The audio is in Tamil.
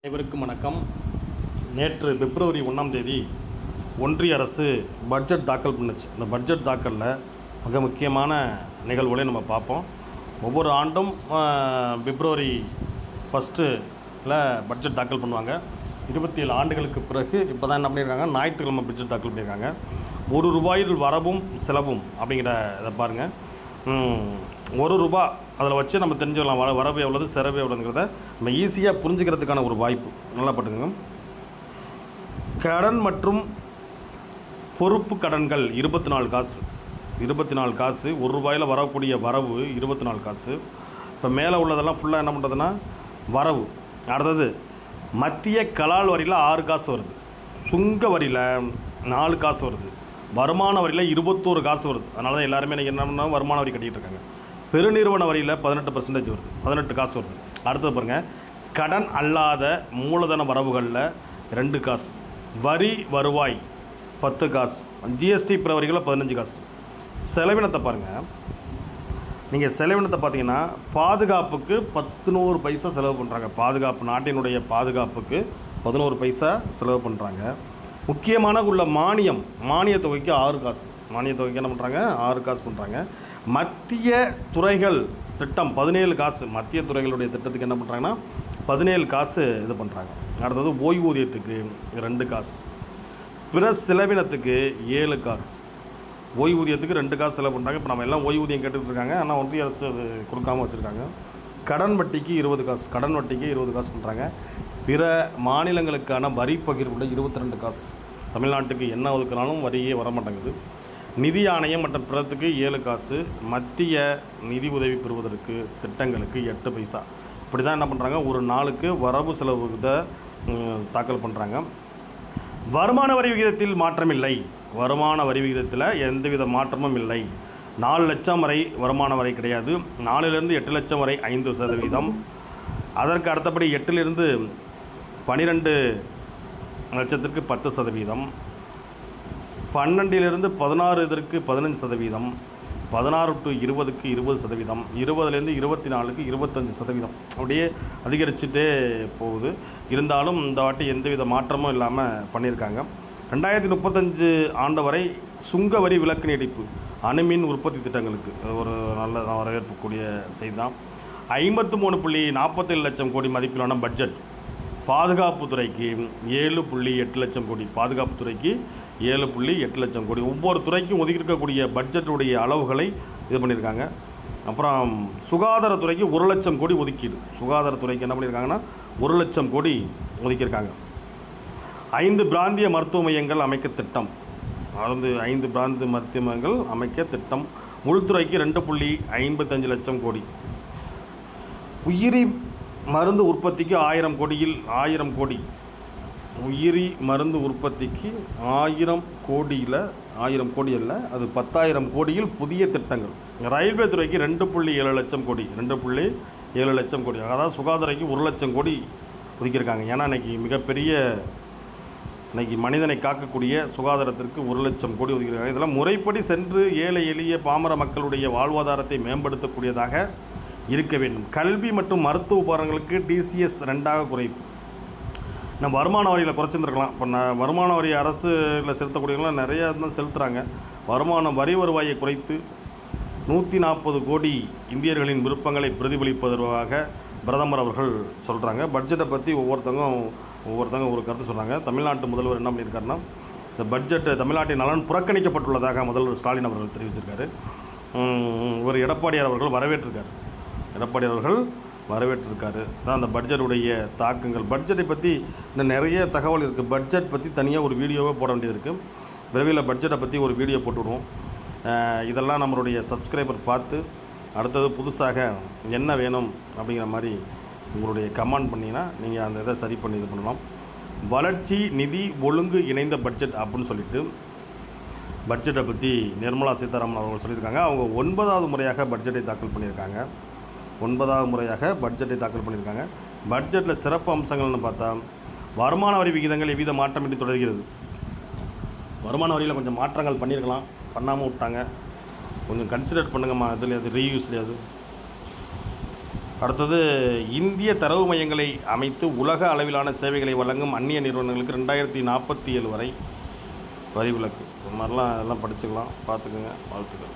அனைவருக்கும் வணக்கம். நேற்று பிப்ரவரி 1ஆம் தேதி ஒன்றிய அரசு பட்ஜெட் தாக்கல் பண்ணுச்சு. இந்த பட்ஜெட் தாக்கலில் மிக முக்கியமான நிகழ்வுகளை நம்ம பார்ப்போம். ஒவ்வொரு ஆண்டும் பிப்ரவரி 1 பட்ஜெட் தாக்கல் பண்ணுவாங்க. 27 ஆண்டுகளுக்கு பிறகு இப்போ தான் என்ன பண்ணியிருக்காங்க, ஞாயிற்றுக்கிழமை பட்ஜெட் தாக்கல் பண்ணியிருக்காங்க. ₹1 வரவும் செலவும் அப்படிங்கிற இதை பாருங்கள். ₹1 அதில் வச்சு நம்ம தெரிஞ்சுக்கலாம் வரவு எவ்வளவு செலவு எவ்வளோங்கிறத நம்ம ஈஸியாக புரிஞ்சுக்கிறதுக்கான ஒரு வாய்ப்பு. நல்லா பார்த்துக்கோங்க. கடன் மற்றும் பொறுப்பு கடன்கள் 24 காசு. 24 காசு. ₹1 வரக்கூடிய வரவு 24 காசு. இப்போ மேலே உள்ளதெல்லாம் ஃபுல்லாக என்ன பண்ணுறதுன்னா வரவு. அடுத்தது மத்திய கலால் வரியில் 6 காசு வருது. சுங்க வரியில் 4 காசு வருது. வருமான வரியில் 21 காசு வருது. அதனால தான் எல்லாருமே இன்றைக்கி என்ன பண்ணால் வருமான வரி கட்டிகிட்டு இருக்காங்க. பெருநிறுவன வரியில் 18% வருது. 18 காசு வருது. அடுத்தது பாருங்கள், கடன் அல்லாத மூலதன வரவுகளில் 2 காசு. வரி வருவாய் 10 காசு. ஜிஎஸ்டி பிற வரிகளில் 15 காசு. செலவினத்தை பாருங்கள். நீங்கள் செலவினத்தை பார்த்தீங்கன்னா பாதுகாப்புக்கு 11 பைசா செலவு பண்ணுறாங்க. பாதுகாப்பு, நாட்டினுடைய பாதுகாப்புக்கு 11 பைசா செலவு பண்ணுறாங்க. முக்கியமான உள்ள மானிய தொகைக்கு 6 காசு. மானிய தொகைக்கு என்ன பண்ணுறாங்க, 6 காசு பண்ணுறாங்க. மத்திய துறைகள் திட்டம் 17 காசு. மத்திய துறைகளுடைய திட்டத்துக்கு என்ன பண்ணுறாங்கன்னா 17 காசு இது பண்ணுறாங்க. அடுத்தது ஓய்வூதியத்துக்கு 2 காசு. பிற செலவினத்துக்கு 7 காசு. ஓய்வூதியத்துக்கு 2 காசு செலவு பண்ணுறாங்க. இப்போ நம்ம எல்லாம் ஓய்வூதியம் கேட்டுகிட்டு இருக்காங்க, ஆனால் ஒன்றிய அரசு அது கொடுக்காமல் வச்சுருக்காங்க. கடன் வட்டிக்கு 20 காசு. கடன் வட்டிக்கு 20 காசு பண்ணுறாங்க. பிற மாநிலங்களுக்கான வரி பகிர்வுல 22 காசு. தமிழ்நாட்டுக்கு என்ன ஒதுக்கினாலும் வரியே வரமாட்டேங்குது. நிதி ஆணையம் மற்றும் பிறத்துக்கு 7 காசு. மத்திய நிதி உதவி பெறுவதற்கு திட்டங்களுக்கு 8 பைசா. இப்படி தான் என்ன பண்ணுறாங்க, ஒரு நாளுக்கு வரவு செலவு தாக்கல் பண்ணுறாங்க. வருமான வரி விகிதத்தில் மாற்றமில்லை. வருமான வரி விகிதத்தில் எந்தவித மாற்றமும் இல்லை. 4 லட்சம் வரை வருமான வரி கிடையாது. 4லேருந்து 8 லட்சம் வரை 5%. அதற்கு அடுத்தபடி 8லிருந்து 12 லட்சத்திற்கு 10%. 12லிருந்து 16 இதற்கு 15%. 16 to 20க்கு 20%. 20லேருந்து 24க்கு 25%. அப்படியே அதிகரிச்சுட்டே போகுது. இருந்தாலும் இந்த வாட்டி எந்தவித மாற்றமும் இல்லாமல் பண்ணியிருக்காங்க. 2035 ஆண்டு வரை சுங்க வரி விலக்கு நீடிப்பு அணுமின் உற்பத்தி திட்டங்களுக்கு ஒரு நல்ல வரவேற்பக்கூடிய செய்தி தான். 53.47 லட்சம் கோடி மதிப்பிலான பட்ஜெட். பாதுகாப்புத்துறைக்கு 7.8 லட்சம் கோடி. பாதுகாப்புத்துறைக்கு 7.8 லட்சம் கோடி. ஒவ்வொரு துறைக்கும் ஒதுக்கியிருக்கக்கூடிய பட்ஜெட்டுடைய அளவுகளை இது பண்ணியிருக்காங்க. அப்புறம் சுகாதாரத்துறைக்கு 1 லட்சம் கோடி ஒதுக்கீடு. சுகாதாரத்துறைக்கு என்ன பண்ணியிருக்காங்கன்னா 1 லட்சம் கோடி ஒதுக்கியிருக்காங்க. 5 பிராந்திய மருத்துவ மையங்கள் அமைக்க திட்டம். அதாவது 5 பிராந்திய மருத்துவ மையங்கள் அமைக்க திட்டம். உள்துறைக்கு 2.55 லட்சம் கோடி. உயிரி மருந்து உற்பத்திக்கு 1000 கோடி. உயிரி மருந்து உற்பத்திக்கு 1000 கோடியில் 1000 கோடி அல்ல, அது 10,000 கோடியில் புதிய திட்டங்கள். ரயில்வே துறைக்கு 2.7 லட்சம் கோடி. 2.7 லட்சம் கோடி. அதாவது சுகாதாரத்துக்கு 1 லட்சம் கோடி ஒதுக்கியிருக்காங்க. ஏன்னா இன்றைக்கி மனிதனை காக்கக்கூடிய சுகாதாரத்திற்கு 1 லட்சம் கோடி ஒதுக்கியிருக்காங்க. இதெல்லாம் முறைப்படி சென்று ஏழை எளிய பாமர மக்களுடைய வாழ்வாதாரத்தை மேம்படுத்தக்கூடியதாக இருக்க வேண்டும். கல்வி மற்றும் மருத்துவ உபகரணங்களுக்கு டிசிஎஸ் 2ஆக குறைப்பு. நம்ம வருமான வரியில் குறைச்சிருந்துருக்கலாம். இப்போ வருமான வரி அரசில் செலுத்தக்கூடியவங்களாம் நிறையா தான் செலுத்துகிறாங்க. வரி வருவாயை குறைத்து 140 கோடி இந்தியர்களின் விருப்பங்களை பிரதிபலிப்பதற்காக பிரதமர் அவர்கள் சொல்கிறாங்க. பட்ஜெட்டை பற்றி ஒவ்வொருத்தங்க ஒரு கருத்து சொல்கிறாங்க. தமிழ்நாட்டு முதல்வர் என்ன பண்ணியிருக்காருன்னா, இந்த பட்ஜெட்டு தமிழ்நாட்டின் நலன் புறக்கணிக்கப்பட்டுள்ளதாக முதல்வர் ஸ்டாலின் அவர்கள் தெரிவிச்சிருக்காரு. ஒரு எடப்பாடியார் அவர்கள் வரவேற்றிருக்காரு. தான் அந்த பட்ஜெட்டுடைய தாக்கங்கள். பட்ஜெட்டை பற்றி இன்னும் நிறைய தகவல் இருக்குது. பட்ஜெட் பற்றி தனியாக ஒரு வீடியோவே போட வேண்டியது இருக்குது. விரைவில் பட்ஜெட்டை பற்றி ஒரு வீடியோ போட்டுவிடுவோம். இதெல்லாம் நம்மளுடைய சப்ஸ்கிரைபர் பார்த்து அடுத்தது புதுசாக என்ன வேணும் அப்படிங்கிற மாதிரி உங்களுடைய கமெண்ட் பண்ணிங்கன்னா நீங்கள் அந்த இதை சரி பண்ணி இது பண்ணலாம். வளர்ச்சி நிதி ஒழுங்கு இணைந்த பட்ஜெட் அப்படின்னு சொல்லிட்டு பட்ஜெட்டை பற்றி நிர்மலா சீதாராமன் அவர்கள் சொல்லியிருக்காங்க. அவங்க 9வது முறையாக பட்ஜெட்டை தாக்கல் பண்ணியிருக்காங்க. 9வது முறையாக பட்ஜெட்டை தாக்கல் பண்ணியிருக்காங்க. பட்ஜெட்டில் சிறப்பு அம்சங்கள்னு பார்த்தா, வருமான வரி விகிதங்கள் எவ்வித மாற்றமின்றி தொடர்கிறது. வருமான வரியில் கொஞ்சம் மாற்றங்கள் பண்ணியிருக்கலாம், பண்ணாமல் விட்டாங்க. கொஞ்சம் கன்சிடர் பண்ணுங்கம்மா. இதில் அது ரீயூஸ்லையாது அடுத்தது இந்திய தரவு மையங்களை அமைத்து உலக அளவிலான சேவைகளை வழங்கும் அந்நிய நிறுவனங்களுக்கு 2047 வரை வரி விலக்கு. இது மாதிரிலாம் அதெல்லாம் படிச்சுக்கலாம், பார்த்துக்குங்க. வாழ்த்துக்கள்.